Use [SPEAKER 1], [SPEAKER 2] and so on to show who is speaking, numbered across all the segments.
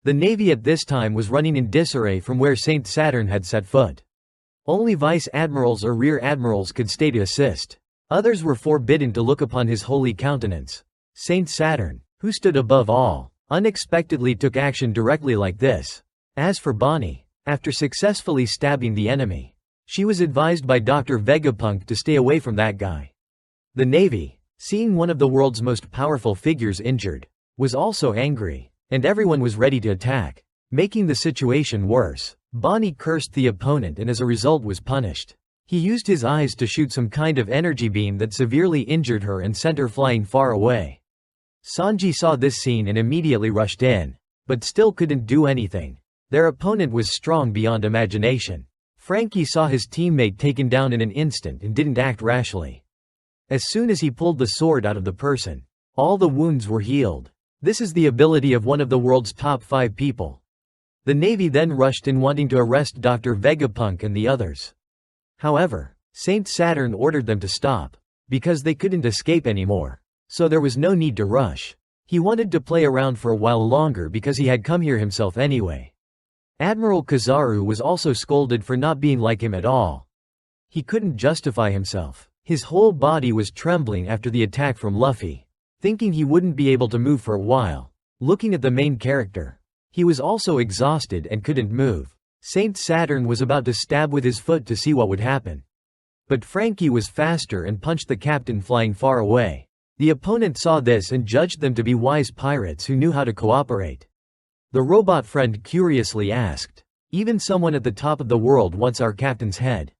[SPEAKER 1] The navy at this time was running in disarray from where Saint Saturn had set foot. Only vice admirals or rear admirals could stay to assist. Others were forbidden to look upon his holy countenance. Saint Saturn, who stood above all, unexpectedly took action directly like this. As for Bonney, after successfully stabbing the enemy, she was advised by Dr. Vegapunk to stay away from that guy. The navy, seeing one of the world's most powerful figures injured, was also angry, and everyone was ready to attack, making the situation worse. Bonney cursed the opponent and as a result was punished. He used his eyes to shoot some kind of energy beam that severely injured her and sent her flying far away. Sanji saw this scene and immediately rushed in, but still couldn't do anything. Their opponent was strong beyond imagination. Frankie saw his teammate taken down in an instant and didn't act rashly. As soon as he pulled the sword out of the person, all the wounds were healed. This is the ability of one of the world's top 5 people. The navy then rushed in wanting to arrest Dr. Vegapunk and the others. However, Saint Saturn ordered them to stop, because they couldn't escape anymore. So there was no need to rush. He wanted to play around for a while longer because he had come here himself anyway. Admiral Kizaru was also scolded for not being like him at all. He couldn't justify himself. His whole body was trembling after the attack from Luffy. Thinking he wouldn't be able to move for a while. Looking at the main character, he was also exhausted and couldn't move. Saint Saturn was about to stab with his foot to see what would happen. But Frankie was faster and punched the captain flying far away. The opponent saw this and judged them to be wise pirates who knew how to cooperate. The robot friend curiously asked, "Even someone at the top of the world wants our captain's head?"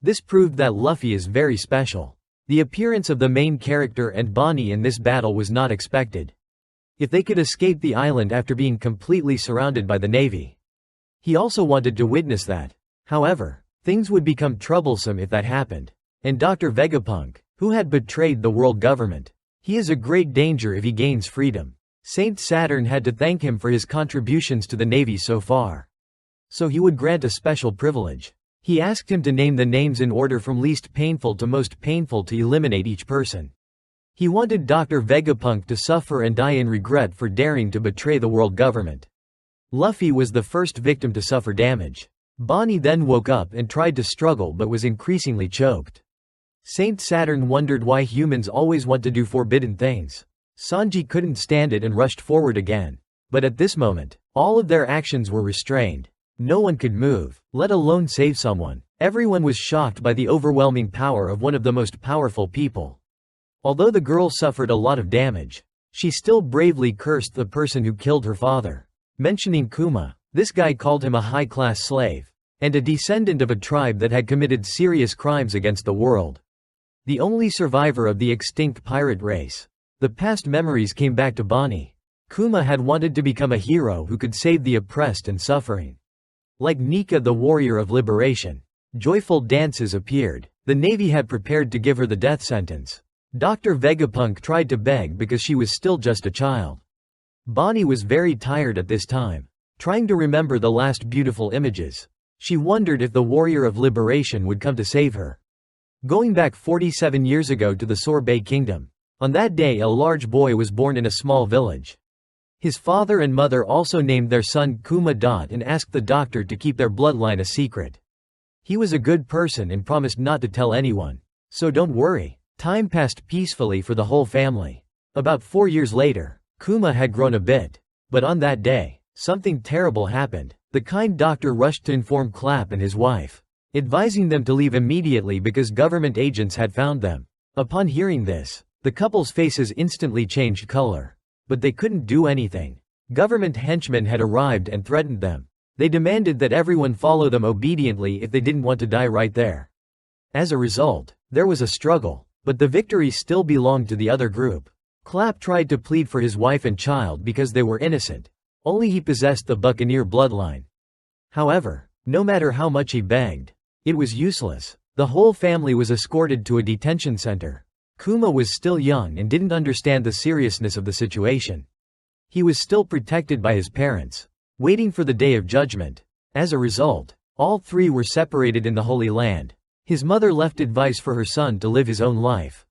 [SPEAKER 1] This proved that Luffy is very special. The appearance of the main character and Bonney in this battle was not expected. If they could escape the island after being completely surrounded by the navy. He also wanted to witness that. However, things would become troublesome if that happened. And Dr. Vegapunk, who had betrayed the world government, he is a great danger if he gains freedom. Saint Saturn had to thank him for his contributions to the navy so far. So he would grant a special privilege. He asked him to name the names in order from least painful to most painful to eliminate each person. He wanted Dr. Vegapunk to suffer and die in regret for daring to betray the world government. Luffy was the first victim to suffer damage. Bonney then woke up and tried to struggle but was increasingly choked. Saint Saturn wondered why humans always want to do forbidden things. Sanji couldn't stand it and rushed forward again. But at this moment, all of their actions were restrained. No one could move, let alone save someone. Everyone was shocked by the overwhelming power of one of the most powerful people. Although the girl suffered a lot of damage, she still bravely cursed the person who killed her father. Mentioning Kuma, this guy called him a high-class slave, and a descendant of a tribe that had committed serious crimes against the world. The only survivor of the extinct pirate race. The past memories came back to Bonney. Kuma had wanted to become a hero who could save the oppressed and suffering. Like Nika the warrior of liberation. Joyful dances appeared. The navy had prepared to give her the death sentence. Dr. Vegapunk tried to beg because she was still just a child. Bonney was very tired at this time. Trying to remember the last beautiful images. She wondered if the warrior of liberation would come to save her. Going back 47 years ago to the Sorbet Kingdom. On that day a large boy was born in a small village. His father and mother also named their son Kuma. And asked the doctor to keep their bloodline a secret. He was a good person and promised not to tell anyone. So don't worry. Time passed peacefully for the whole family. About 4 years later, Kuma had grown a bit. But on that day, something terrible happened. The kind doctor rushed to inform Clapp and his wife, advising them to leave immediately because government agents had found them. Upon hearing this, the couple's faces instantly changed color. But they couldn't do anything. Government henchmen had arrived and threatened them. They demanded that everyone follow them obediently if they didn't want to die right there. As a result, there was a struggle, but the victory still belonged to the other group. Clapp tried to plead for his wife and child because they were innocent. Only he possessed the Buccaneer bloodline. However, no matter how much he begged, it was useless. The whole family was escorted to a detention center. Kuma was still young and didn't understand the seriousness of the situation. He was still protected by his parents, waiting for the day of judgment. As a result, all three were separated in the Holy Land. His mother left advice for her son to live his own life.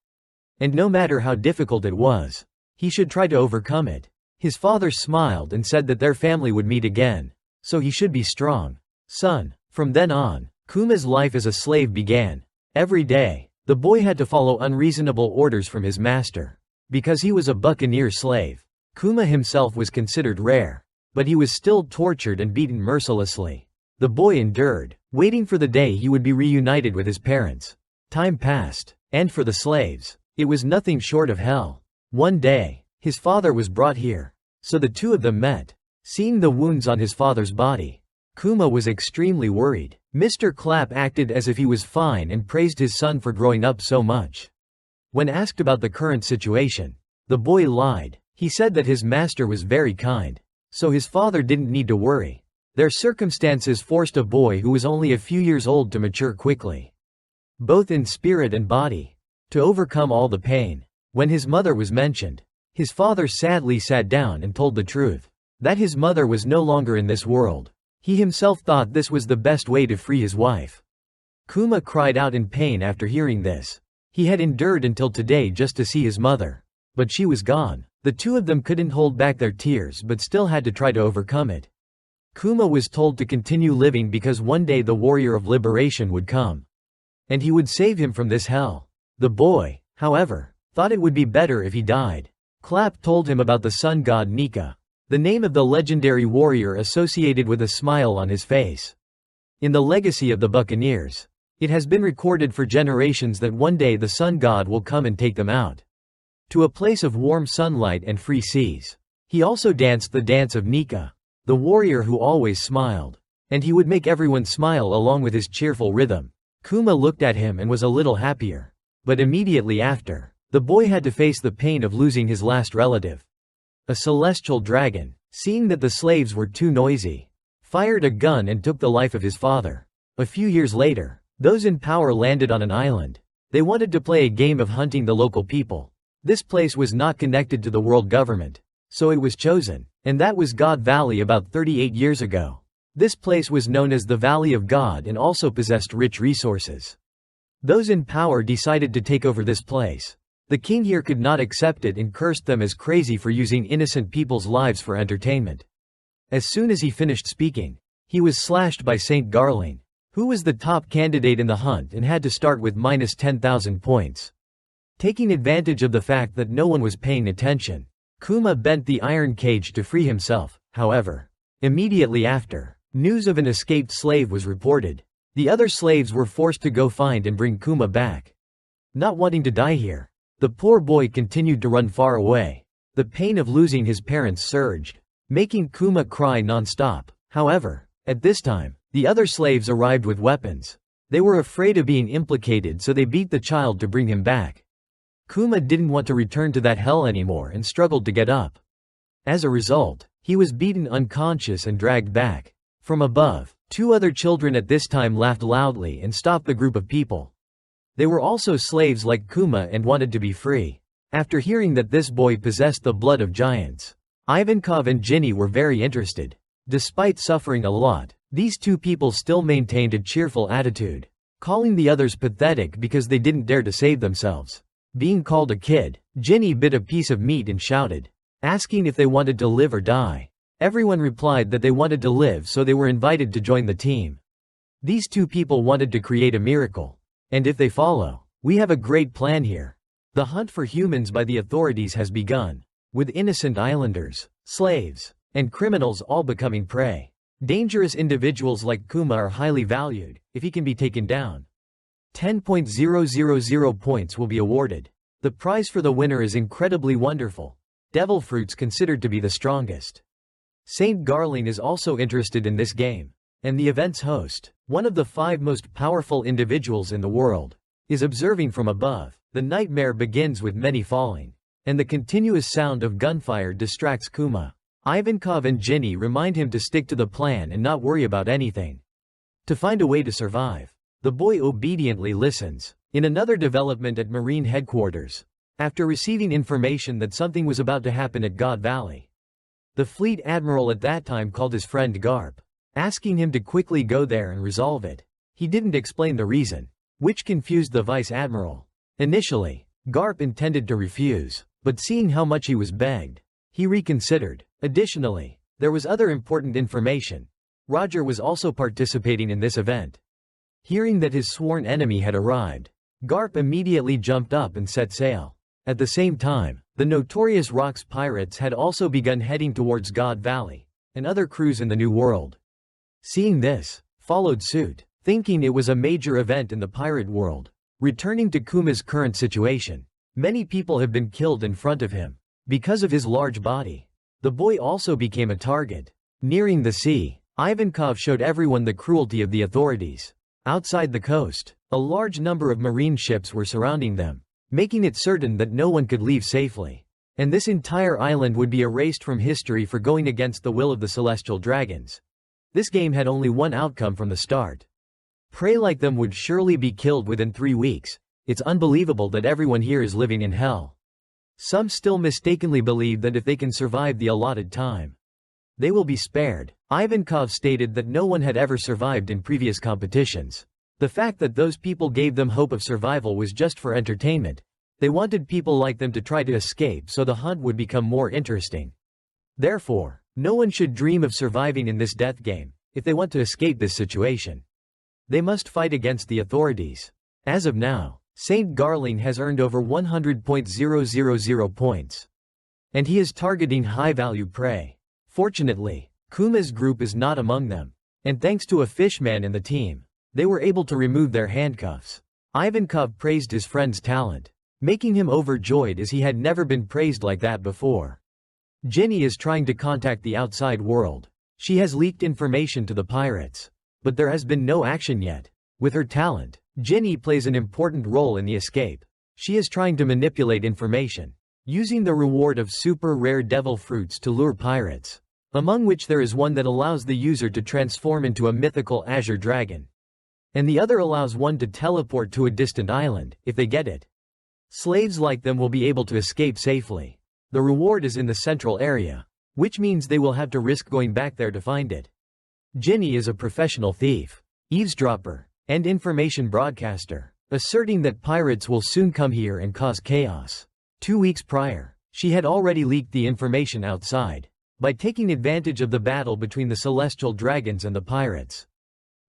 [SPEAKER 1] And no matter how difficult it was, he should try to overcome it. His father smiled and said that their family would meet again, so he should be strong. Son. From then on, Kuma's life as a slave began. Every day, the boy had to follow unreasonable orders from his master. Because he was a buccaneer slave, Kuma himself was considered rare. But he was still tortured and beaten mercilessly. The boy endured, waiting for the day he would be reunited with his parents. Time passed, and for the slaves, it was nothing short of hell. One day, his father was brought here, so the two of them met. Seeing the wounds on his father's body, Kuma was extremely worried. Mr. Clapp acted as if he was fine and praised his son for growing up so much. When asked about the current situation, the boy lied. He said that his master was very kind, so his father didn't need to worry. Their circumstances forced a boy who was only a few years old to mature quickly, both in spirit and body, to overcome all the pain. When his mother was mentioned, his father sadly sat down and told the truth, that his mother was no longer in this world. He himself thought this was the best way to free his wife. Kuma cried out in pain after hearing this. He had endured until today just to see his mother, but she was gone. The two of them couldn't hold back their tears but still had to try to overcome it. Kuma was told to continue living because one day the warrior of liberation would come, and he would save him from this hell. The boy, however, thought it would be better if he died. Clapp told him about the sun god Nika, the name of the legendary warrior associated with a smile on his face. In the legacy of the Buccaneers, it has been recorded for generations that one day the sun god will come and take them out to a place of warm sunlight and free seas. He also danced the dance of Nika, the warrior who always smiled, and he would make everyone smile along with his cheerful rhythm. Kuma looked at him and was a little happier. But immediately after, the boy had to face the pain of losing his last relative. A celestial dragon, seeing that the slaves were too noisy, fired a gun and took the life of his father. A few years later, those in power landed on an island. They wanted to play a game of hunting the local people. This place was not connected to the world government, so it was chosen, and that was God Valley about 38 years ago. This place was known as the Valley of God and also possessed rich resources. Those in power decided to take over this place. The king here could not accept it and cursed them as crazy for using innocent people's lives for entertainment. As soon as he finished speaking, he was slashed by Saint Garling, who was the top candidate in the hunt and had to start with minus 10,000 points. Taking advantage of the fact that no one was paying attention, Kuma bent the iron cage to free himself. However, immediately after, news of an escaped slave was reported. The other slaves were forced to go find and bring Kuma back. Not wanting to die here, the poor boy continued to run far away. The pain of losing his parents surged, making Kuma cry non-stop. However, at this time, the other slaves arrived with weapons. They were afraid of being implicated, so they beat the child to bring him back. Kuma didn't want to return to that hell anymore and struggled to get up. As a result, he was beaten unconscious and dragged back. From above, two other children at this time laughed loudly and stopped the group of people. They were also slaves like Kuma and wanted to be free. After hearing that this boy possessed the blood of giants, Ivankov and Ginny were very interested. Despite suffering a lot, these two people still maintained a cheerful attitude, calling the others pathetic because they didn't dare to save themselves. Being called a kid, Ginny bit a piece of meat and shouted, asking if they wanted to live or die. Everyone replied that they wanted to live, so they were invited to join the team. These two people wanted to create a miracle. And if they follow, we have a great plan here. The hunt for humans by the authorities has begun, with innocent islanders, slaves, and criminals all becoming prey. Dangerous individuals like Kuma are highly valued. If he can be taken down, 10,000 points will be awarded. The prize for the winner is incredibly wonderful. Devil fruits considered to be the strongest. Saint Garling is also interested in this game, and the event's host, one of the 5 most powerful individuals in the world, is observing from above. The nightmare begins with many falling, and the continuous sound of gunfire distracts Kuma. Ivankov and Ginny remind him to stick to the plan and not worry about anything, to find a way to survive. The boy obediently listens. In another development at Marine headquarters, after receiving information that something was about to happen at God Valley, the fleet admiral at that time called his friend Garp, asking him to quickly go there and resolve it. He didn't explain the reason, which confused the vice admiral. Initially, Garp intended to refuse, but seeing how much he was begged, He reconsidered. Additionally, there was other important information. Roger was also participating in this event. Hearing that his sworn enemy had arrived, Garp immediately jumped up and set sail. At the same time, the notorious Rocks pirates had also begun heading towards God Valley, and other crews in the New World. Seeing this, followed suit, thinking it was a major event in the pirate world. Returning to Kuma's current situation, many people have been killed in front of him. Because of his large body, the boy also became a target. Nearing the sea, Ivankov showed everyone the cruelty of the authorities. Outside the coast, a large number of marine ships were surrounding them, making it certain that no one could leave safely. And this entire island would be erased from history for going against the will of the celestial dragons. This game had only one outcome from the start. Prey like them would surely be killed within 3 weeks. It's unbelievable that everyone here is living in hell. Some still mistakenly believe that if they can survive the allotted time, they will be spared. Ivankov stated that no one had ever survived in previous competitions. The fact that those people gave them hope of survival was just for entertainment. They wanted people like them to try to escape so the hunt would become more interesting. Therefore, no one should dream of surviving in this death game. If they want to escape this situation, they must fight against the authorities. As of now, Saint Garling has earned over 100.000 points. And he is targeting high-value prey. Fortunately, Kuma's group is not among them. And thanks to a fishman in the team, they were able to remove their handcuffs. Ivankov praised his friend's talent, making him overjoyed as he had never been praised like that before. Ginny is trying to contact the outside world. She has leaked information to the pirates. But there has been no action yet. With her talent, Ginny plays an important role in the escape. She is trying to manipulate information, using the reward of super rare devil fruits to lure pirates, among which there is one that allows the user to transform into a mythical azure dragon. And the other allows one to teleport to a distant island, if they get it. Slaves like them will be able to escape safely. The reward is in the central area, which means they will have to risk going back there to find it. Ginny is a professional thief, eavesdropper, and information broadcaster, asserting that pirates will soon come here and cause chaos. 2 weeks prior, she had already leaked the information outside. By taking advantage of the battle between the celestial dragons and the pirates,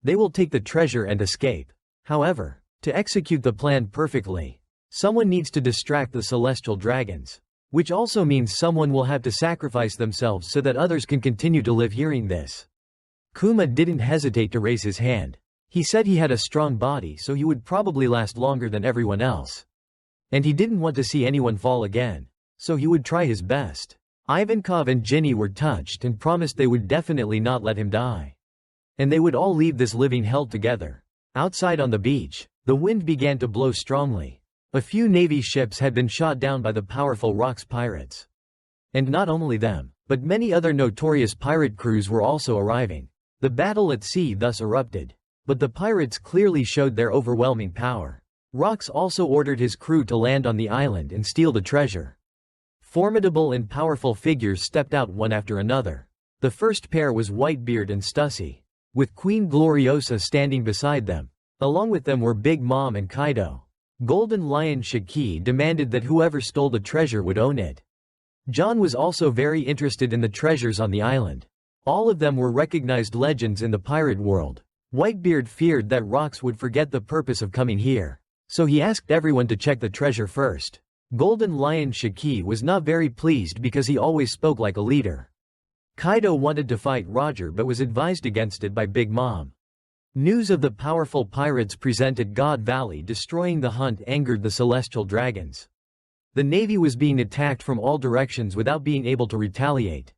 [SPEAKER 1] they will take the treasure and escape. However, to execute the plan perfectly, someone needs to distract the celestial dragons, which also means someone will have to sacrifice themselves so that others can continue to live. Hearing this, Kuma didn't hesitate to raise his hand. He said he had a strong body, so he would probably last longer than everyone else. And he didn't want to see anyone fall again, so he would try his best. Ivankov and Ginny were touched and promised they would definitely not let him die. And they would all leave this living hell together. Outside on the beach, the wind began to blow strongly. A few Navy ships had been shot down by the powerful Rocks pirates. And not only them, but many other notorious pirate crews were also arriving. The battle at sea thus erupted. But the pirates clearly showed their overwhelming power. Rocks also ordered his crew to land on the island and steal the treasure. Formidable and powerful figures stepped out one after another. The first pair was Whitebeard and Stussy, with Queen Gloriosa standing beside them. Along with them were Big Mom and Kaido. Golden Lion Shiki demanded that whoever stole the treasure would own it. John was also very interested in the treasures on the island. All of them were recognized legends in the pirate world. Whitebeard feared that Rocks would forget the purpose of coming here, so he asked everyone to check the treasure first. Golden Lion Shiki was not very pleased because he always spoke like a leader. Kaido wanted to fight Roger but was advised against it by Big Mom. News of the powerful pirates present at God Valley destroying the hunt angered the celestial dragons. The navy was being attacked from all directions without being able to retaliate.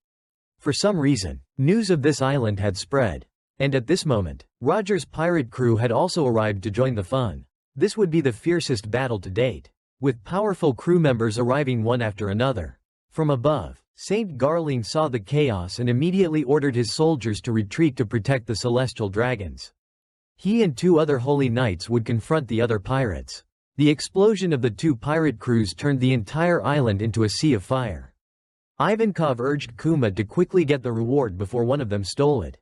[SPEAKER 1] For some reason, news of this island had spread. And at this moment, Roger's pirate crew had also arrived to join the fun. This would be the fiercest battle to date, with powerful crew members arriving one after another. From above, Saint Garling saw the chaos and immediately ordered his soldiers to retreat to protect the celestial dragons. He and 2 other holy knights would confront the other pirates. The explosion of the 2 pirate crews turned the entire island into a sea of fire. Ivankov urged Kuma to quickly get the reward before one of them stole it.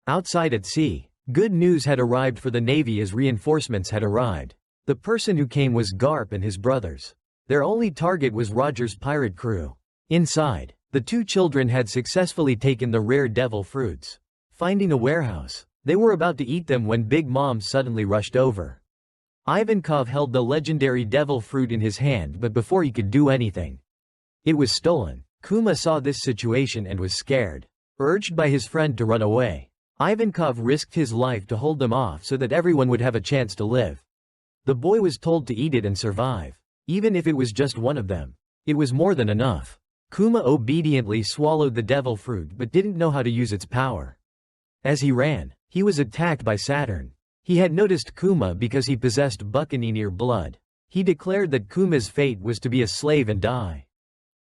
[SPEAKER 1] Outside at sea, good news had arrived for the navy as reinforcements had arrived. The person who came was Garp and his brothers. Their only target was Roger's pirate crew. Inside, The two children had successfully taken the rare devil fruits. Finding a warehouse, they were about to eat them when Big Mom suddenly rushed over. Ivankov held the legendary devil fruit in his hand, but before he could do anything, it was stolen. Kuma saw this situation and was scared. Urged by his friend to run away, Ivankov risked his life to hold them off so that everyone would have a chance to live. The boy was told to eat it and survive. Even if it was just one of them, it was more than enough. Kuma obediently swallowed the devil fruit but didn't know how to use its power. As he ran, he was attacked by Saturn. He had noticed Kuma because he possessed Buccaneer blood. He declared that Kuma's fate was to be a slave and die.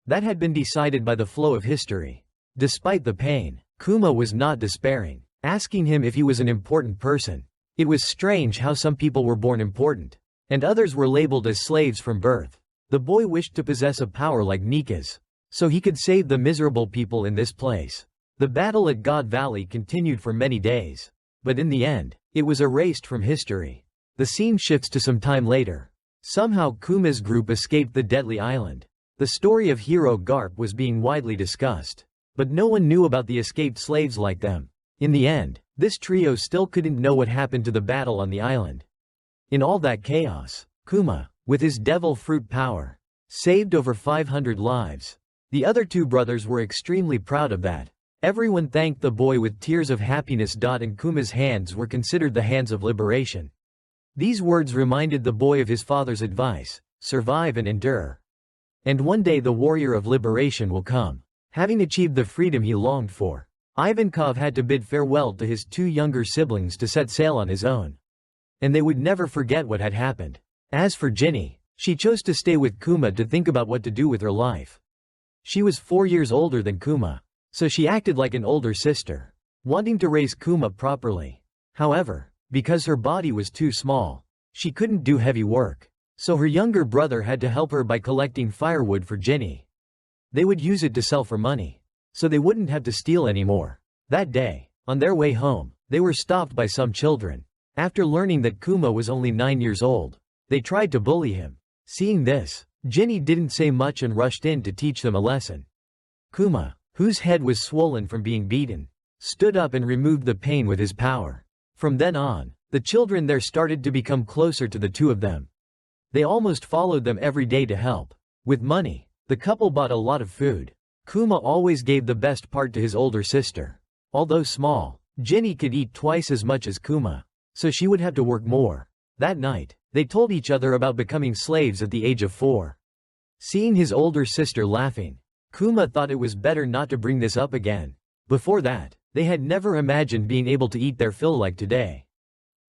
[SPEAKER 1] That had been decided by the flow of history. Despite the pain, Kuma was not despairing, asking him if he was an important person. It was strange how some people were born important, and others were labeled as slaves from birth. The boy wished to possess a power like Nika's, so he could save the miserable people in this place. The battle at God Valley continued for many days, but in the end, it was erased from history. The scene shifts to some time later. Somehow Kuma's group escaped the deadly island. The story of hero Garp was being widely discussed, but no one knew about the escaped slaves like them. In the end, this trio still couldn't know what happened to the battle on the island. In all that chaos, Kuma, with his devil fruit power, saved over 500 lives. The other two brothers were extremely proud of that. Everyone thanked the boy with tears of happiness. And Kuma's hands were considered the hands of liberation. These words reminded the boy of his father's advice: survive and endure. And one day the warrior of liberation will come. Having achieved the freedom he longed for, Ivankov had to bid farewell to his two younger siblings to set sail on his own. And they would never forget what had happened. As for Ginny, she chose to stay with Kuma to think about what to do with her life. She was 4 years older than Kuma, so she acted like an older sister, wanting to raise Kuma properly. However, because her body was too small, she couldn't do heavy work. So her younger brother had to help her by collecting firewood for Ginny. They would use it to sell for money, so they wouldn't have to steal anymore. That day, on their way home, they were stopped by some children. After learning that Kuma was only 9 years old, they tried to bully him. Seeing this, Ginny didn't say much and rushed in to teach them a lesson. Kuma, whose head was swollen from being beaten, stood up and removed the pain with his power. From then on, the children there started to become closer to the two of them. They almost followed them every day to help. With money, the couple bought a lot of food. Kuma always gave the best part to his older sister. Although small, Ginny could eat twice as much as Kuma, so she would have to work more. That night, they told each other about becoming slaves at the age of 4. Seeing his older sister laughing, Kuma thought it was better not to bring this up again. Before that, they had never imagined being able to eat their fill like today.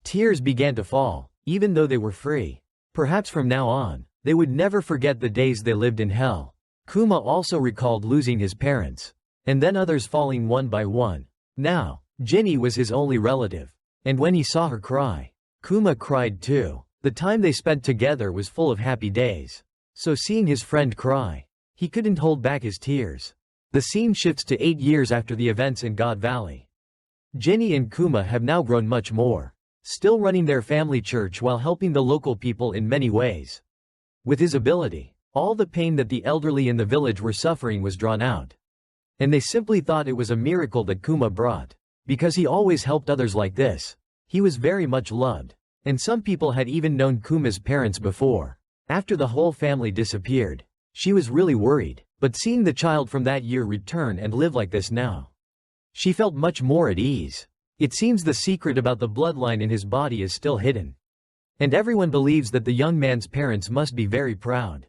[SPEAKER 1] Tears began to fall, even though they were free. Perhaps from now on, they would never forget the days they lived in hell. Kuma also recalled losing his parents, and then others falling one by one. Now, Ginny was his only relative, and when he saw her cry, Kuma cried too. The time they spent together was full of happy days. So seeing his friend cry, he couldn't hold back his tears. The scene shifts to 8 years after the events in God Valley. Ginny and Kuma have now grown much more, still running their family church while helping the local people in many ways. With his ability, all the pain that the elderly in the village were suffering was drawn out. And they simply thought it was a miracle that Kuma brought. Because he always helped others like this, he was very much loved. And some people had even known Kuma's parents before. After the whole family disappeared, she was really worried, but seeing the child from that year return and live like this now, she felt much more at ease. It seems the secret about the bloodline in his body is still hidden. And everyone believes that the young man's parents must be very proud.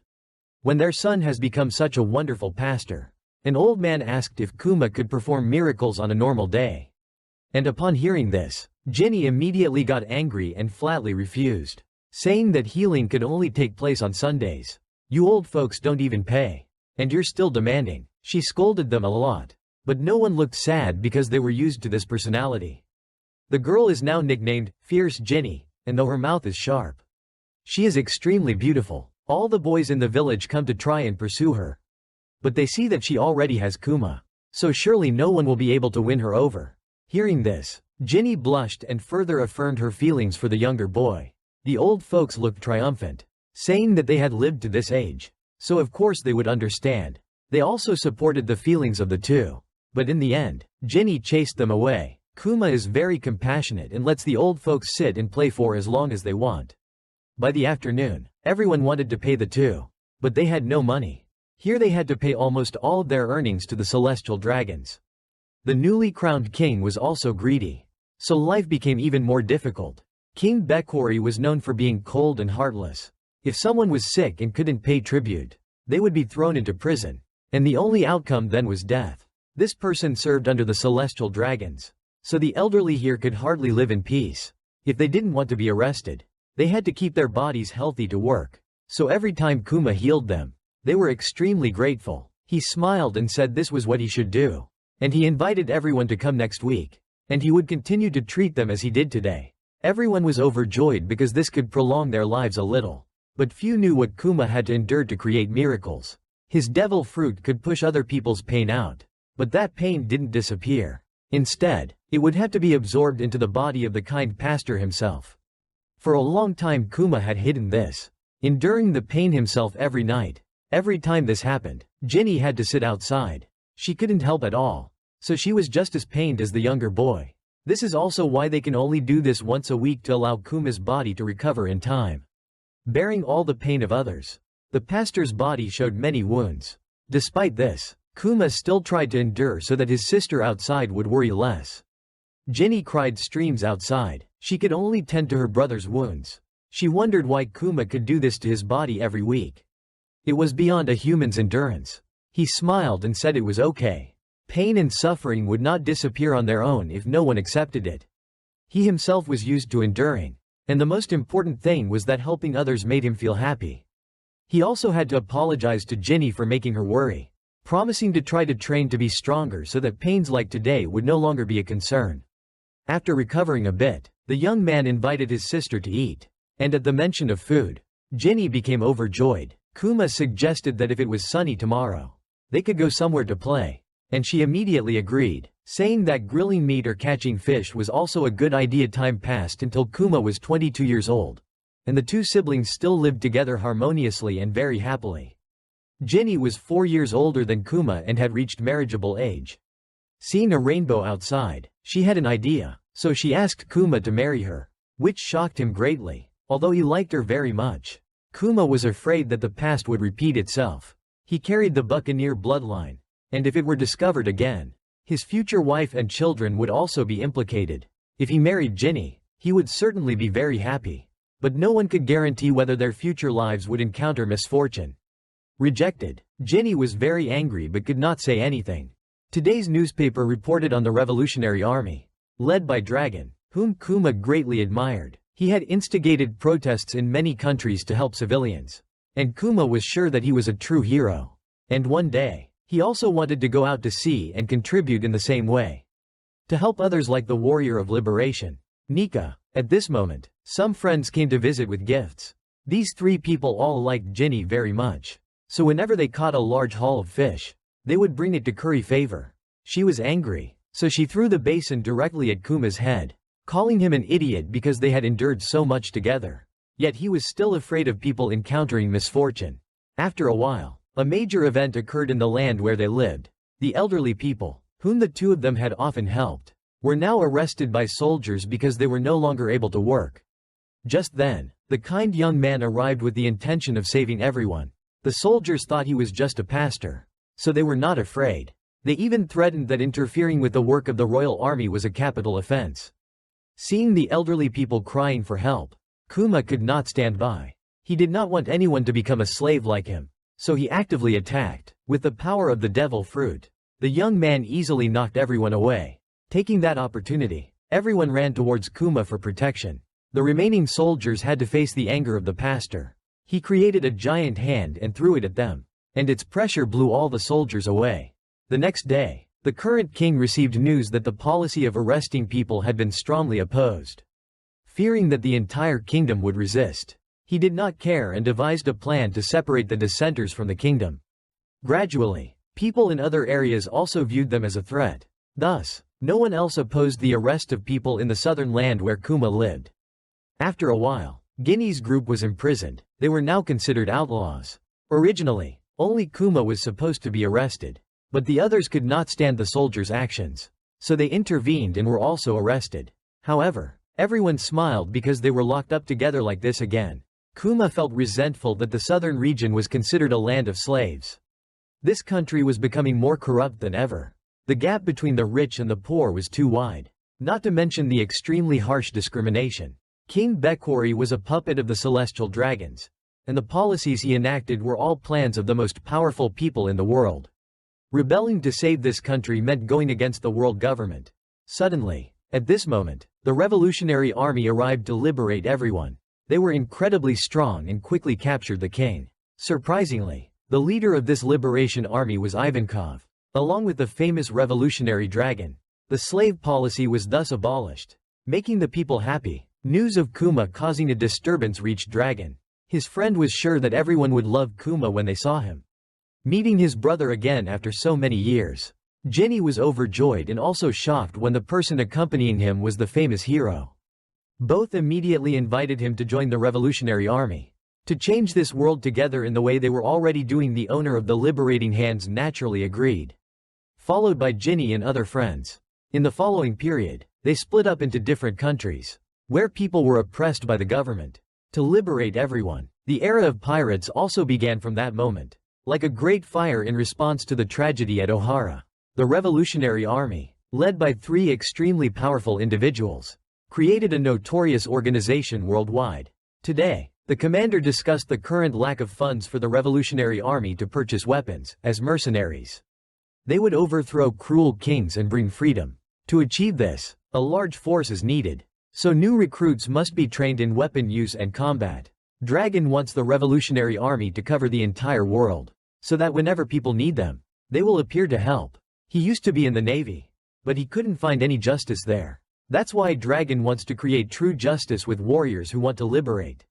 [SPEAKER 1] When their son has become such a wonderful pastor, an old man asked if Kuma could perform miracles on a normal day. And upon hearing this, Ginny immediately got angry and flatly refused, saying that healing could only take place on Sundays. You old folks don't even pay, and you're still demanding. She scolded them a lot, but no one looked sad because they were used to this personality. The girl is now nicknamed Fierce Ginny, and though her mouth is sharp, she is extremely beautiful. All the boys in the village come to try and pursue her, but they see that she already has Kuma, so surely no one will be able to win her over. Hearing this, Ginny blushed and further affirmed her feelings for the younger boy. The old folks looked triumphant, saying that they had lived to this age, so of course they would understand. They also supported the feelings of the two. But in the end, Ginny chased them away. Kuma is very compassionate and lets the old folks sit and play for as long as they want. By the afternoon, everyone wanted to pay the two. But they had no money. Here they had to pay almost all of their earnings to the celestial dragons. The newly crowned king was also greedy. So life became even more difficult. King Bekori was known for being cold and heartless. If someone was sick and couldn't pay tribute, they would be thrown into prison. And the only outcome then was death. This person served under the celestial dragons. So the elderly here could hardly live in peace. If they didn't want to be arrested, they had to keep their bodies healthy to work. So every time Kuma healed them, they were extremely grateful. He smiled and said this was what he should do. And he invited everyone to come next week. And he would continue to treat them as he did today. Everyone was overjoyed because this could prolong their lives a little. But few knew what Kuma had to endure to create miracles. His devil fruit could push other people's pain out. But that pain didn't disappear. Instead, it would have to be absorbed into the body of the kind pastor himself. For a long time Kuma had hidden this, enduring the pain himself every night. Every time this happened, Ginny had to sit outside. She couldn't help at all. So she was just as pained as the younger boy. This is also why they can only do this once a week to allow Kuma's body to recover in time. Bearing all the pain of others. The pastor's body showed many wounds. Despite this, Kuma still tried to endure so that his sister outside would worry less. Ginny cried streams outside. She could only tend to her brother's wounds. She wondered why Kuma could do this to his body every week. It was beyond a human's endurance. He smiled and said it was okay. Pain and suffering would not disappear on their own if no one accepted it. He himself was used to enduring. And the most important thing was that helping others made him feel happy. He also had to apologize to Ginny for making her worry, promising to try to train to be stronger so that pains like today would no longer be a concern. After recovering a bit, the young man invited his sister to eat. And at the mention of food, Ginny became overjoyed. Kuma suggested that if it was sunny tomorrow, they could go somewhere to play. And she immediately agreed, saying that grilling meat or catching fish was also a good idea. Time passed until Kuma was 22 years old. And the two siblings still lived together harmoniously and very happily. Ginny was 4 years older than Kuma and had reached marriageable age. Seeing a rainbow outside, she had an idea, so she asked Kuma to marry her, which shocked him greatly, although he liked her very much. Kuma was afraid that the past would repeat itself. He carried the buccaneer bloodline, and if it were discovered again, his future wife and children would also be implicated. If he married Ginny, he would certainly be very happy. But no one could guarantee whether their future lives would encounter misfortune. Rejected, Ginny was very angry but could not say anything. Today's newspaper reported on the Revolutionary Army, led by Dragon, whom Kuma greatly admired. He had instigated protests in many countries to help civilians. And Kuma was sure that he was a true hero. And one day, he also wanted to go out to sea and contribute in the same way. To help others like the warrior of liberation, Nika. At this moment, some friends came to visit with gifts. These three people all liked Ginny very much. So whenever they caught a large haul of fish, they would bring it to curry favor. She was angry, so she threw the basin directly at Kuma's head, calling him an idiot because they had endured so much together. Yet he was still afraid of people encountering misfortune. After a while, a major event occurred in the land where they lived. The elderly people, whom the two of them had often helped, were now arrested by soldiers because they were no longer able to work. Just then, the kind young man arrived with the intention of saving everyone. The soldiers thought he was just a pastor, so they were not afraid. They even threatened that interfering with the work of the royal army was a capital offense. Seeing the elderly people crying for help, Kuma could not stand by. He did not want anyone to become a slave like him, so he actively attacked. With the power of the devil fruit, the young man easily knocked everyone away. Taking that opportunity, everyone ran towards Kuma for protection. The remaining soldiers had to face the anger of the pastor. He created a giant hand and threw it at them, and its pressure blew all the soldiers away. The next day, the current king received news that the policy of arresting people had been strongly opposed. Fearing that the entire kingdom would resist, he did not care and devised a plan to separate the dissenters from the kingdom. Gradually, people in other areas also viewed them as a threat. Thus, no one else opposed the arrest of people in the southern land where Kuma lived. After a while, Ginny's group was imprisoned. They were now considered outlaws. Originally, Only Kuma was supposed to be arrested. But the others could not stand the soldiers' actions. So they intervened and were also arrested. However, everyone smiled because they were locked up together like this again. Kuma felt resentful that the southern region was considered a land of slaves. This country was becoming more corrupt than ever. The gap between the rich and the poor was too wide. Not to mention the extremely harsh discrimination. King Bekwari was a puppet of the celestial dragons, and the policies he enacted were all plans of the most powerful people in the world. Rebelling to save this country meant going against the world government. Suddenly, at this moment, the Revolutionary Army arrived to liberate everyone. They were incredibly strong and quickly captured the king. Surprisingly, the leader of this liberation army was Ivankov. Along with the famous revolutionary dragon, the slave policy was thus abolished, making the people happy. News of Kuma causing a disturbance reached Dragon. His friend was sure that everyone would love Kuma when they saw him. Meeting his brother again after so many years. Ginny was overjoyed and also shocked when the person accompanying him was the famous hero. Both immediately invited him to join the Revolutionary Army. To change this world together in the way they were already doing. The owner of the liberating hands naturally agreed. Followed by Ginny and other friends. In the following period, they split up into different countries, where people were oppressed by the government. To liberate everyone, the era of pirates also began from that moment. Like a great fire in response to the tragedy at Ohara, the Revolutionary Army, led by 3 extremely powerful individuals, created a notorious organization worldwide. Today, the commander discussed the current lack of funds for the Revolutionary Army to purchase weapons, as mercenaries. They would overthrow cruel kings and bring freedom. To achieve this, a large force is needed. So new recruits must be trained in weapon use and combat. Dragon wants the Revolutionary Army to cover the entire world, so that whenever people need them, they will appear to help. He used to be in the Navy, but he couldn't find any justice there. That's why Dragon wants to create true justice with warriors who want to liberate.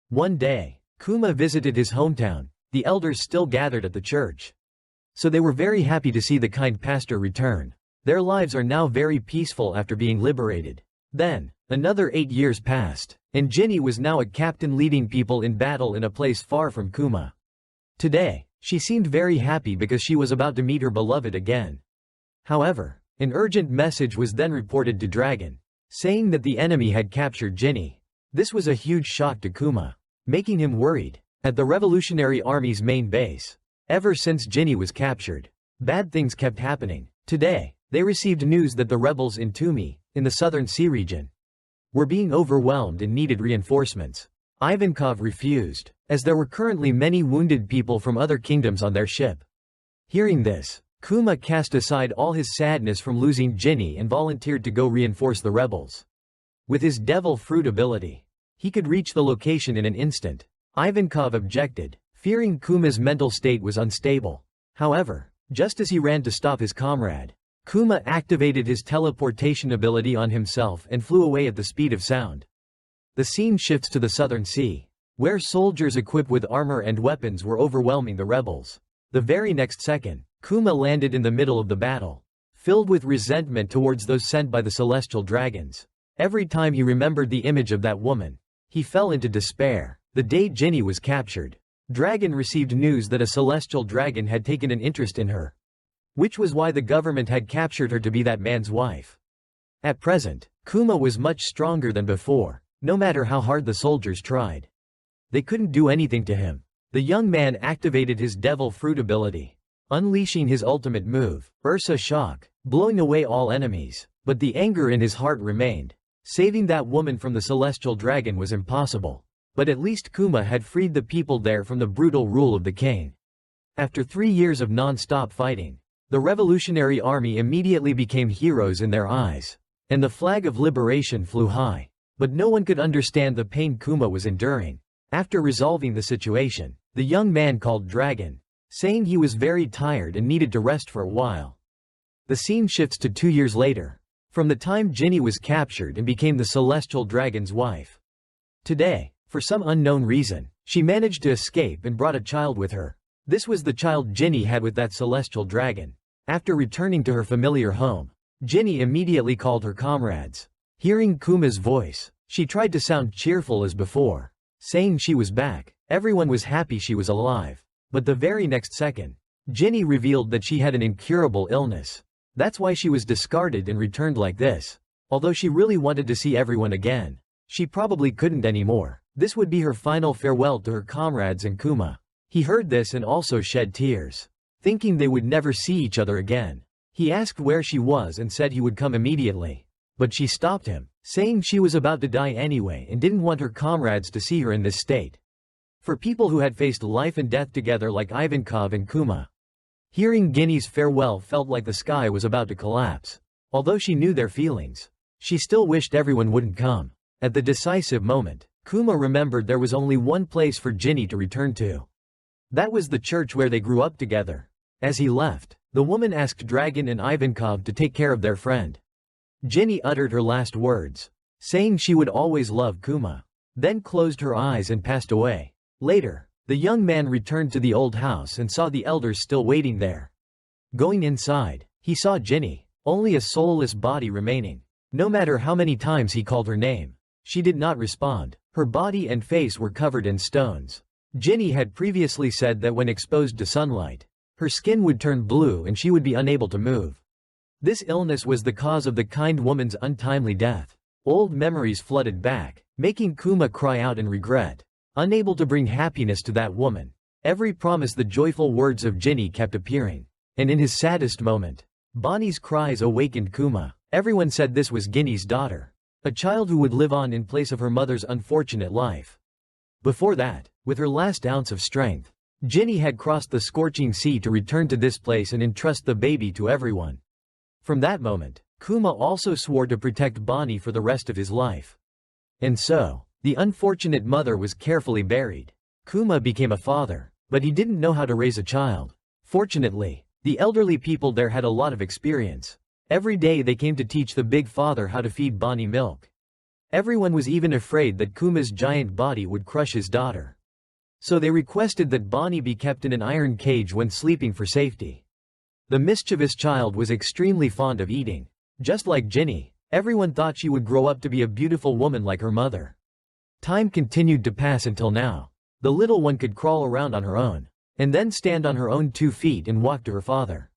[SPEAKER 1] One day, Kuma visited his hometown. The elders still gathered at the church. So they were very happy to see the kind pastor return. Their lives are now very peaceful after being liberated. Then, another 8 years passed, and Ginny was now a captain leading people in battle in a place far from Kuma. Today, she seemed very happy because she was about to meet her beloved again. However, an urgent message was then reported to Dragon, saying that the enemy had captured Ginny. This was a huge shock to Kuma, making him worried. At the Revolutionary Army's main base, ever since Ginny was captured, bad things kept happening. Today, they received news that the rebels in Tumi, in the southern sea region, were being overwhelmed and needed reinforcements. Ivankov refused, as there were currently many wounded people from other kingdoms on their ship. Hearing this, Kuma cast aside all his sadness from losing Ginny and volunteered to go reinforce the rebels. With his devil fruit ability, he could reach the location in an instant. Ivankov objected, fearing Kuma's mental state was unstable. However, just as he ran to stop his comrade, Kuma activated his teleportation ability on himself and flew away at the speed of sound. The scene shifts to the southern sea, where soldiers equipped with armor and weapons were overwhelming the rebels. The very next second, Kuma landed in the middle of the battle, filled with resentment towards those sent by the celestial dragons. Every time he remembered the image of that woman, he fell into despair. The day Ginny was captured, Dragon received news that a celestial dragon had taken an interest in her, which was why the government had captured her to be that man's wife. At present, Kuma was much stronger than before, no matter how hard the soldiers tried. They couldn't do anything to him. The young man activated his devil fruit ability, unleashing his ultimate move, Ursa Shock, blowing away all enemies, but the anger in his heart remained. Saving that woman from the celestial dragon was impossible. But at least Kuma had freed the people there from the brutal rule of the king. After 3 years of non-stop fighting, the Revolutionary Army immediately became heroes in their eyes, and the flag of liberation flew high. But no one could understand the pain Kuma was enduring. After resolving the situation, the young man called Dragon, saying he was very tired and needed to rest for a while. The scene shifts to 2 years later, from the time Ginny was captured and became the celestial dragon's wife. Today, for some unknown reason, she managed to escape and brought a child with her. This was the child Ginny had with that celestial dragon. After returning to her familiar home, Ginny immediately called her comrades. Hearing Kuma's voice, she tried to sound cheerful as before, saying she was back. Everyone was happy she was alive. But the very next second, Ginny revealed that she had an incurable illness. That's why she was discarded and returned like this. Although she really wanted to see everyone again, she probably couldn't anymore. This would be her final farewell to her comrades and Kuma. He heard this and also shed tears, thinking they would never see each other again. He asked where she was and said he would come immediately. But she stopped him, saying she was about to die anyway and didn't want her comrades to see her in this state. For people who had faced life and death together like Ivankov and Kuma, hearing Ginny's farewell felt like the sky was about to collapse. Although she knew their feelings, she still wished everyone wouldn't come. At the decisive moment, Kuma remembered there was only one place for Ginny to return to. That was the church where they grew up together. As he left, the woman asked Dragon and Ivankov to take care of their friend. Ginny uttered her last words, saying she would always love Kuma, then closed her eyes and passed away. Later, the young man returned to the old house and saw the elders still waiting there. Going inside, he saw Ginny, only a soulless body remaining. No matter how many times he called her name, she did not respond. Her body and face were covered in stones. Ginny had previously said that when exposed to sunlight, her skin would turn blue and she would be unable to move. This illness was the cause of the kind woman's untimely death. Old memories flooded back, making Kuma cry out in regret, unable to bring happiness to that woman. Every promise the joyful words of Ginny kept appearing. And in his saddest moment, Bonney's cries awakened Kuma. Everyone said this was Ginny's daughter, a child who would live on in place of her mother's unfortunate life. Before that, with her last ounce of strength, Ginny had crossed the scorching sea to return to this place and entrust the baby to everyone. From that moment, Kuma also swore to protect Bonney for the rest of his life. And so, the unfortunate mother was carefully buried. Kuma became a father, but he didn't know how to raise a child. Fortunately, the elderly people there had a lot of experience. Every day they came to teach the big father how to feed Bonney milk. Everyone was even afraid that Kuma's giant body would crush his daughter. So they requested that Bonney be kept in an iron cage when sleeping for safety. The mischievous child was extremely fond of eating. Just like Ginny, everyone thought she would grow up to be a beautiful woman like her mother. Time continued to pass until now. The little one could crawl around on her own, and then stand on her own 2 feet and walk to her father.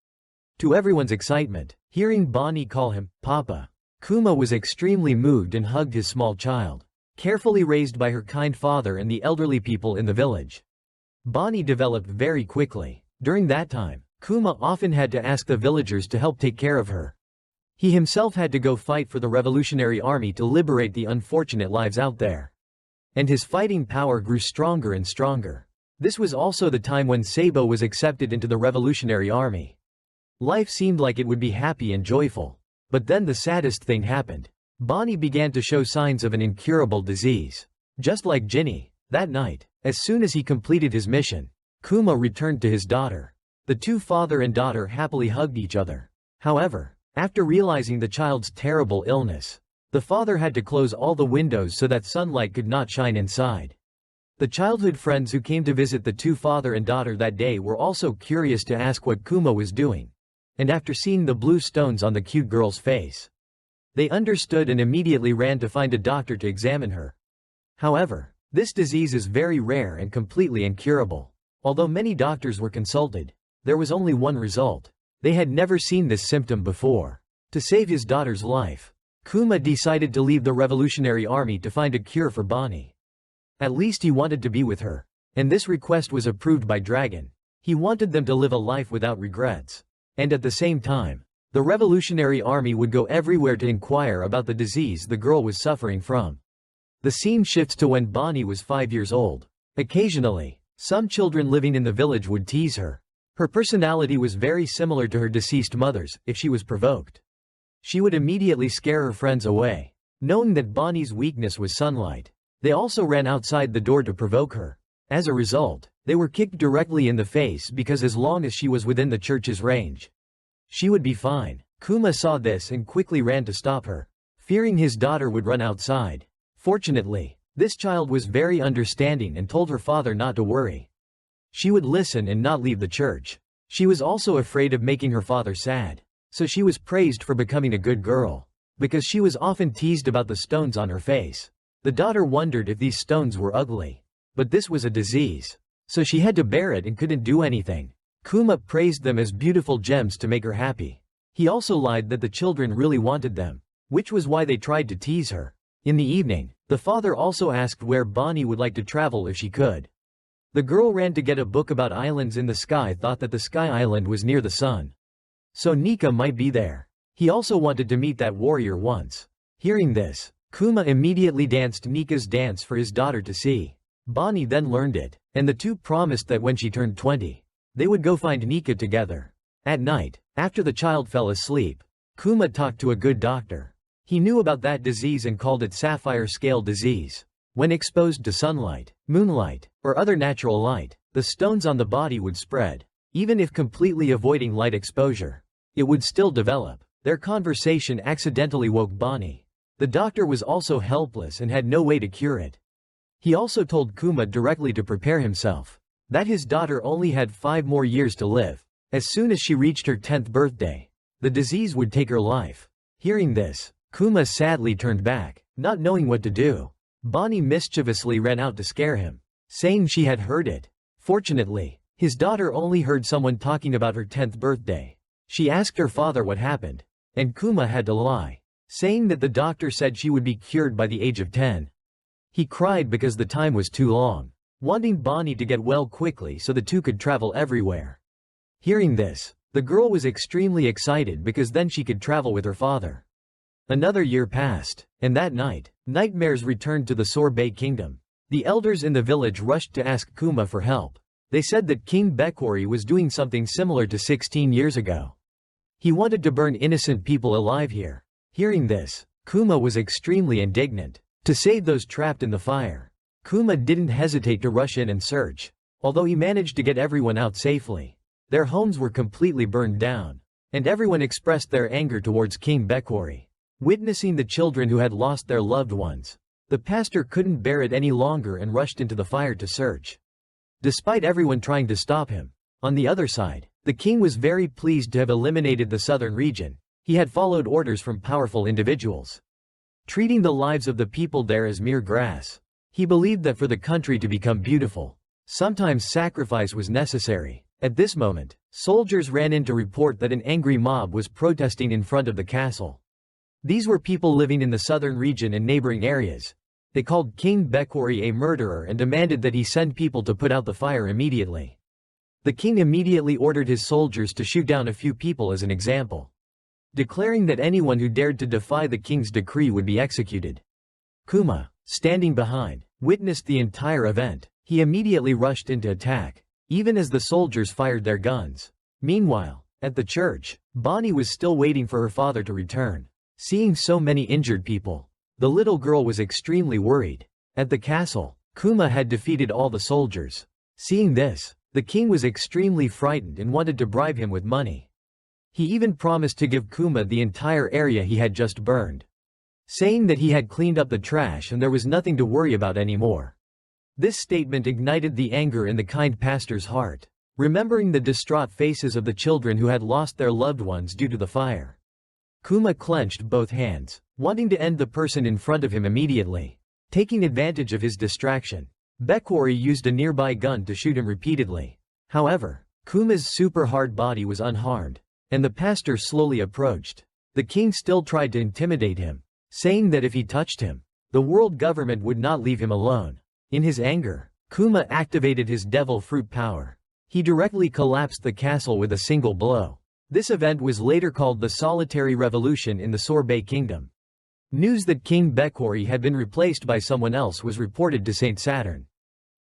[SPEAKER 1] To everyone's excitement, hearing Bonney call him Papa, Kuma was extremely moved and hugged his small child, carefully raised by her kind father and the elderly people in the village. Bonney developed very quickly. During that time, Kuma often had to ask the villagers to help take care of her. He himself had to go fight for the Revolutionary Army to liberate the unfortunate lives out there. And his fighting power grew stronger and stronger. This was also the time when Sabo was accepted into the Revolutionary Army. Life seemed like it would be happy and joyful. But then the saddest thing happened. Bonney began to show signs of an incurable disease. Just like Ginny, that night, as soon as he completed his mission, Kuma returned to his daughter. The 2 father and daughter happily hugged each other. However, after realizing the child's terrible illness, the father had to close all the windows so that sunlight could not shine inside. The childhood friends who came to visit the 2 father and daughter that day were also curious to ask what Kuma was doing. And after seeing the blue stones on the cute girl's face, they understood and immediately ran to find a doctor to examine her. However, this disease is very rare and completely incurable. Although many doctors were consulted, there was only one result. They had never seen this symptom before. To save his daughter's life, Kuma decided to leave the Revolutionary Army to find a cure for Bonney. At least he wanted to be with her. And this request was approved by Dragon. He wanted them to live a life without regrets. And at the same time, the Revolutionary Army would go everywhere to inquire about the disease the girl was suffering from. The scene shifts to when Bonney was 5 years old. Occasionally, some children living in the village would tease her. Her personality was very similar to her deceased mother's. If she was provoked, she would immediately scare her friends away. Knowing that Bonney's weakness was sunlight, they also ran outside the door to provoke her. As a result, they were kicked directly in the face because as long as she was within the church's range, she would be fine. Kuma saw this and quickly ran to stop her, fearing his daughter would run outside. Fortunately, this child was very understanding and told her father not to worry. She would listen and not leave the church. She was also afraid of making her father sad, so she was praised for becoming a good girl, because she was often teased about the stones on her face. The daughter wondered if these stones were ugly. But this was a disease, so she had to bear it and couldn't do anything. Kuma praised them as beautiful gems to make her happy. He also lied that the children really wanted them, which was why they tried to tease her. In the evening, the father also asked where Bonney would like to travel if she could. The girl ran to get a book about islands in the sky, thought that the sky island was near the sun, so Nika might be there. He also wanted to meet that warrior once. Hearing this, Kuma immediately danced Nika's dance for his daughter to see. Bonney then learned it, and the two promised that when she turned 20, they would go find Nika together. At night, after the child fell asleep, Kuma talked to a good doctor. He knew about that disease and called it sapphire scale disease. When exposed to sunlight, moonlight, or other natural light, the stones on the body would spread. Even if completely avoiding light exposure, it would still develop. Their conversation accidentally woke Bonney. The doctor was also helpless and had no way to cure it. He also told Kuma directly to prepare himself, that his daughter only had 5 more years to live. As soon as she reached her 10th birthday, the disease would take her life. Hearing this, Kuma sadly turned back, not knowing what to do. Bonney mischievously ran out to scare him, saying she had heard it. Fortunately, his daughter only heard someone talking about her 10th birthday. She asked her father what happened, and Kuma had to lie, saying that the doctor said she would be cured by the age of 10. He cried because the time was too long, wanting Bonney to get well quickly so the two could travel everywhere. Hearing this, the girl was extremely excited because then she could travel with her father. Another year passed, and that night, nightmares returned to the Sorbet Kingdom. The elders in the village rushed to ask Kuma for help. They said that King Bekori was doing something similar to 16 years ago. He wanted to burn innocent people alive here. Hearing this, Kuma was extremely indignant. To save those trapped in the fire, Kuma didn't hesitate to rush in and search. Although he managed to get everyone out safely, their homes were completely burned down, and everyone expressed their anger towards King Bekori. Witnessing the children who had lost their loved ones, the pastor couldn't bear it any longer and rushed into the fire to search, despite everyone trying to stop him. On the other side, the king was very pleased to have eliminated the southern region. He had followed orders from powerful individuals, treating the lives of the people there as mere grass. He believed that for the country to become beautiful, sometimes sacrifice was necessary. At this moment, soldiers ran in to report that an angry mob was protesting in front of the castle. These were people living in the southern region and neighboring areas. They called King Bekori a murderer and demanded that he send people to put out the fire immediately. The king immediately ordered his soldiers to shoot down a few people as an example, declaring that anyone who dared to defy the king's decree would be executed. Kuma, standing behind, witnessed the entire event. He immediately rushed into attack, even as the soldiers fired their guns. Meanwhile, at the church, Bonney was still waiting for her father to return. Seeing so many injured people, the little girl was extremely worried. At the castle, Kuma had defeated all the soldiers. Seeing this, the king was extremely frightened and wanted to bribe him with money. He even promised to give Kuma the entire area he had just burned, saying that he had cleaned up the trash and there was nothing to worry about anymore. This statement ignited the anger in the kind pastor's heart, remembering the distraught faces of the children who had lost their loved ones due to the fire. Kuma clenched both hands, wanting to end the person in front of him immediately. Taking advantage of his distraction, Bekori used a nearby gun to shoot him repeatedly. However, Kuma's super hard body was unharmed, and the pastor slowly approached. The king still tried to intimidate him, saying that if he touched him, the world government would not leave him alone. In his anger, Kuma activated his devil fruit power. He directly collapsed the castle with a single blow. This event was later called the Solitary Revolution in the Sorbet Kingdom. News that King Bekori had been replaced by someone else was reported to Saint Saturn.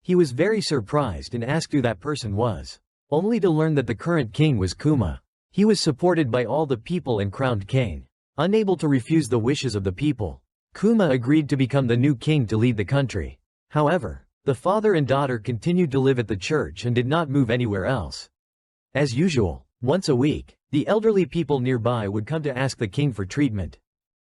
[SPEAKER 1] He was very surprised and asked who that person was, only to learn that the current king was Kuma. He was supported by all the people and crowned king. Unable to refuse the wishes of the people, Kuma agreed to become the new king to lead the country. However, the father and daughter continued to live at the church and did not move anywhere else. As usual, once a week, the elderly people nearby would come to ask the king for treatment.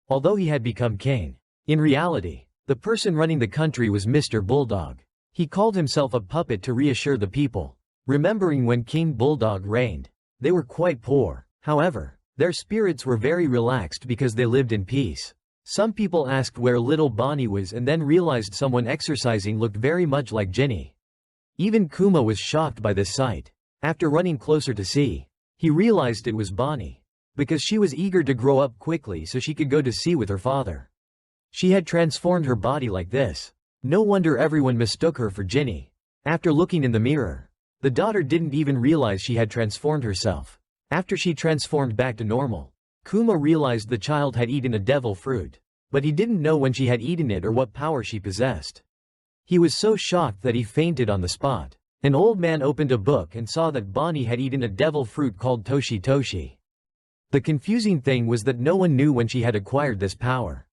[SPEAKER 1] Although he had become king, in reality, the person running the country was Mr. Bulldog. He called himself a puppet to reassure the people. Remembering when King Bulldog reigned, they were quite poor. However, their spirits were very relaxed because they lived in peace. Some people asked where little Bonney was and then realized someone exercising looked very much like Ginny. Even Kuma was shocked by this sight. After running closer to see, he realized it was Bonney. Because she was eager to grow up quickly so she could go to sea with her father. She had transformed her body like this. No wonder everyone mistook her for Ginny. After looking in the mirror, the daughter didn't even realize she had transformed herself. After she transformed back to normal, Kuma realized the child had eaten a devil fruit. But he didn't know when she had eaten it or what power she possessed. He was so shocked that he fainted on the spot. An old man opened a book and saw that Bonney had eaten a devil fruit called Toshi Toshi. The confusing thing was that no one knew when she had acquired this power.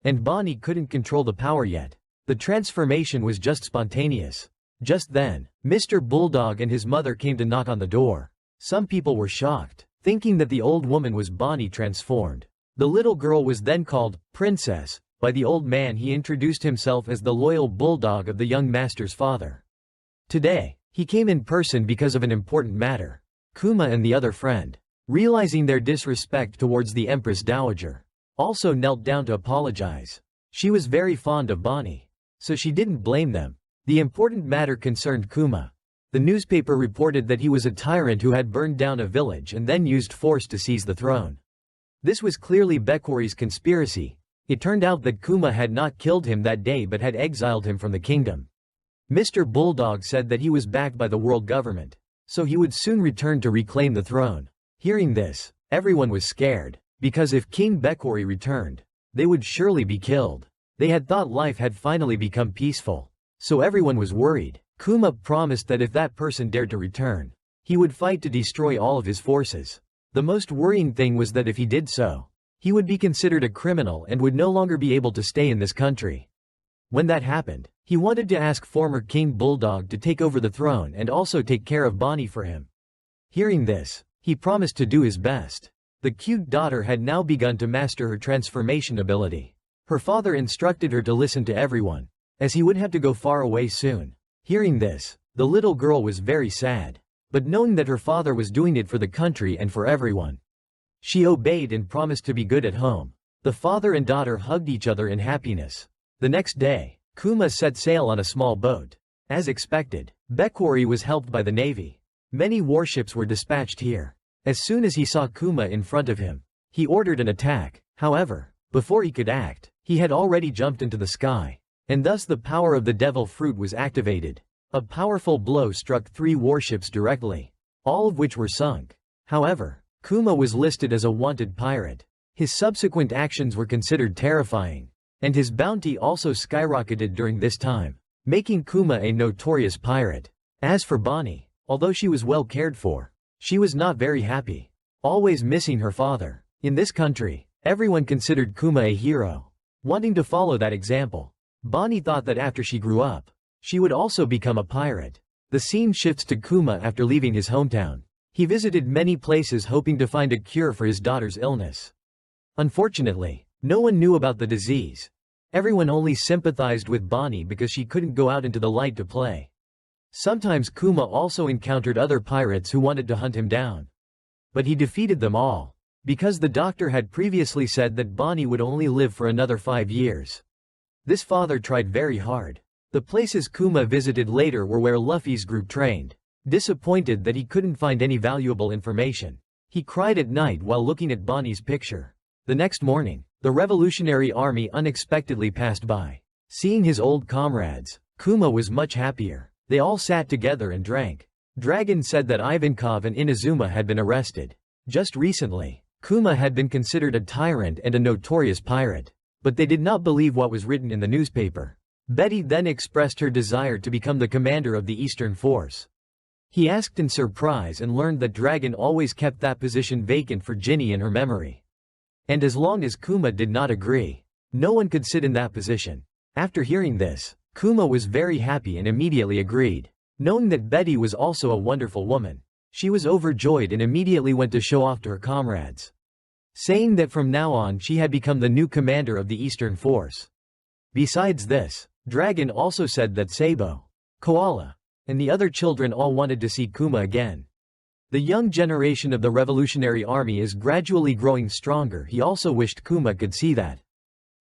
[SPEAKER 1] And Bonney couldn't control the power yet. The transformation was just spontaneous. Just then, Mr. Bulldog and his mother came to knock on the door. Some people were shocked, thinking that the old woman was Bonney transformed. The little girl was then called Princess by the old man. He introduced himself as the loyal bulldog of the young master's father. Today, he came in person because of an important matter. Kuma and the other friend, realizing their disrespect towards the Empress Dowager, also knelt down to apologize. She was very fond of Bonney, so she didn't blame them. The important matter concerned Kuma. The newspaper reported that he was a tyrant who had burned down a village and then used force to seize the throne. This was clearly Bekori's conspiracy. It turned out that Kuma had not killed him that day but had exiled him from the kingdom. Mr. Bulldog said that he was backed by the world government, so he would soon return to reclaim the throne. Hearing this, everyone was scared, because if King Bekori returned, they would surely be killed. They had thought life had finally become peaceful, so everyone was worried. Kuma promised that if that person dared to return, he would fight to destroy all of his forces. The most worrying thing was that if he did so, he would be considered a criminal and would no longer be able to stay in this country. When that happened, he wanted to ask former King Bulldog to take over the throne and also take care of Bonney for him. Hearing this, he promised to do his best. The cute daughter had now begun to master her transformation ability. Her father instructed her to listen to everyone, as he would have to go far away soon. Hearing this, the little girl was very sad, but knowing that her father was doing it for the country and for everyone, she obeyed and promised to be good at home. The father and daughter hugged each other in happiness. The next day, Kuma set sail on a small boat. As expected, Bekori was helped by the navy. Many warships were dispatched here. As soon as he saw Kuma in front of him, he ordered an attack. However, before he could act, he had already jumped into the sky, and thus the power of the devil fruit was activated. A powerful blow struck 3 warships directly, all of which were sunk. However, Kuma was listed as a wanted pirate. His subsequent actions were considered terrifying, and his bounty also skyrocketed during this time, making Kuma a notorious pirate. As for Bonney, although she was well cared for, she was not very happy, always missing her father. In this country, everyone considered Kuma a hero. Wanting to follow that example, Bonney thought that after she grew up, she would also become a pirate. The scene shifts to Kuma after leaving his hometown. He visited many places hoping to find a cure for his daughter's illness. Unfortunately, no one knew about the disease. Everyone only sympathized with Bonney because she couldn't go out into the light to play. Sometimes Kuma also encountered other pirates who wanted to hunt him down. But he defeated them all, because the doctor had previously said that Bonney would only live for another 5 years. This father tried very hard. The places Kuma visited later were where Luffy's group trained. Disappointed that he couldn't find any valuable information, he cried at night while looking at Bonney's picture. The next morning, the Revolutionary Army unexpectedly passed by. Seeing his old comrades, Kuma was much happier. They all sat together and drank. Dragon said that Ivankov and Inazuma had been arrested. Just recently, Kuma had been considered a tyrant and a notorious pirate. But they did not believe what was written in the newspaper. Betty then expressed her desire to become the commander of the Eastern Force. He asked in surprise and learned that Dragon always kept that position vacant for Ginny in her memory. And as long as Kuma did not agree, no one could sit in that position. After hearing this, Kuma was very happy and immediately agreed. Knowing that Betty was also a wonderful woman, she was overjoyed and immediately went to show off to her comrades, saying that from now on she had become the new commander of the Eastern Force. Besides this, Dragon also said that Sabo, Koala, and the other children all wanted to see Kuma again. The young generation of the Revolutionary Army is gradually growing stronger. He also wished Kuma could see that.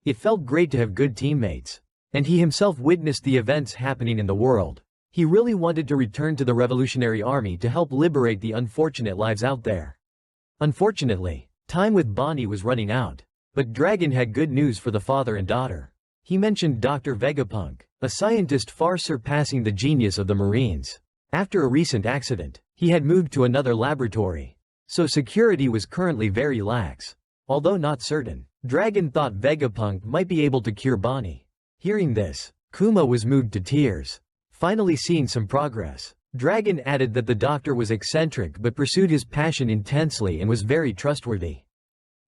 [SPEAKER 1] It felt great to have good teammates. And he himself witnessed the events happening in the world. He really wanted to return to the Revolutionary Army to help liberate the unfortunate lives out there. Unfortunately, time with Bonney was running out. But Dragon had good news for the father and daughter. He mentioned Dr. Vegapunk, a scientist far surpassing the genius of the Marines. After a recent accident, he had moved to another laboratory. So security was currently very lax. Although not certain, Dragon thought Vegapunk might be able to cure Bonney. Hearing this, Kuma was moved to tears. Finally seeing some progress, Dragon added that the doctor was eccentric but pursued his passion intensely and was very trustworthy.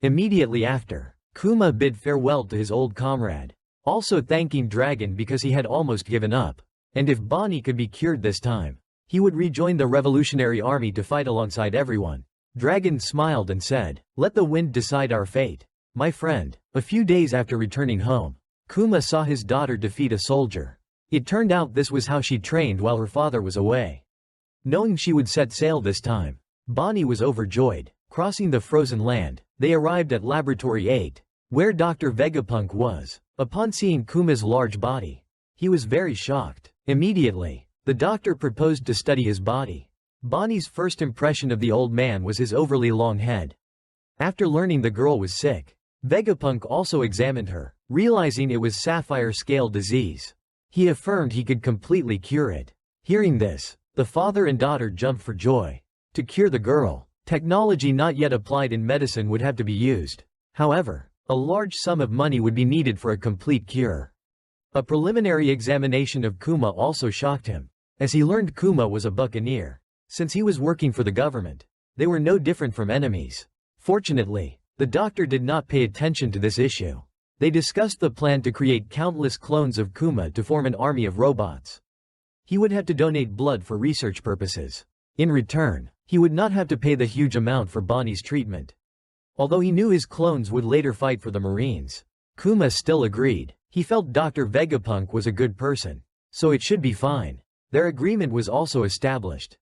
[SPEAKER 1] Immediately after, Kuma bid farewell to his old comrade, also thanking Dragon because he had almost given up, and if Bonney could be cured this time, he would rejoin the Revolutionary Army to fight alongside everyone. Dragon smiled and said, "Let the wind decide our fate, my friend." A few days after returning home, Kuma saw his daughter defeat a soldier. It turned out this was how she trained while her father was away. Knowing she would set sail this time, Bonney was overjoyed. Crossing the frozen land, they arrived at Laboratory 8, where Dr. Vegapunk was. Upon seeing Kuma's large body, he was very shocked. Immediately, the doctor proposed to study his body. Bonney's first impression of the old man was his overly long head. After learning the girl was sick, Vegapunk also examined her, realizing it was sapphire scale disease. He affirmed he could completely cure it. Hearing this, the father and daughter jumped for joy. To cure the girl, technology not yet applied in medicine would have to be used. However, a large sum of money would be needed for a complete cure. A preliminary examination of Kuma also shocked him, as he learned Kuma was a buccaneer. Since he was working for the government, they were no different from enemies. Fortunately, the doctor did not pay attention to this issue. They discussed the plan to create countless clones of Kuma to form an army of robots. He would have to donate blood for research purposes. In return, he would not have to pay the huge amount for Bonney's treatment. Although he knew his clones would later fight for the Marines, Kuma still agreed. He felt Dr. Vegapunk was a good person, so it should be fine. Their agreement was also established.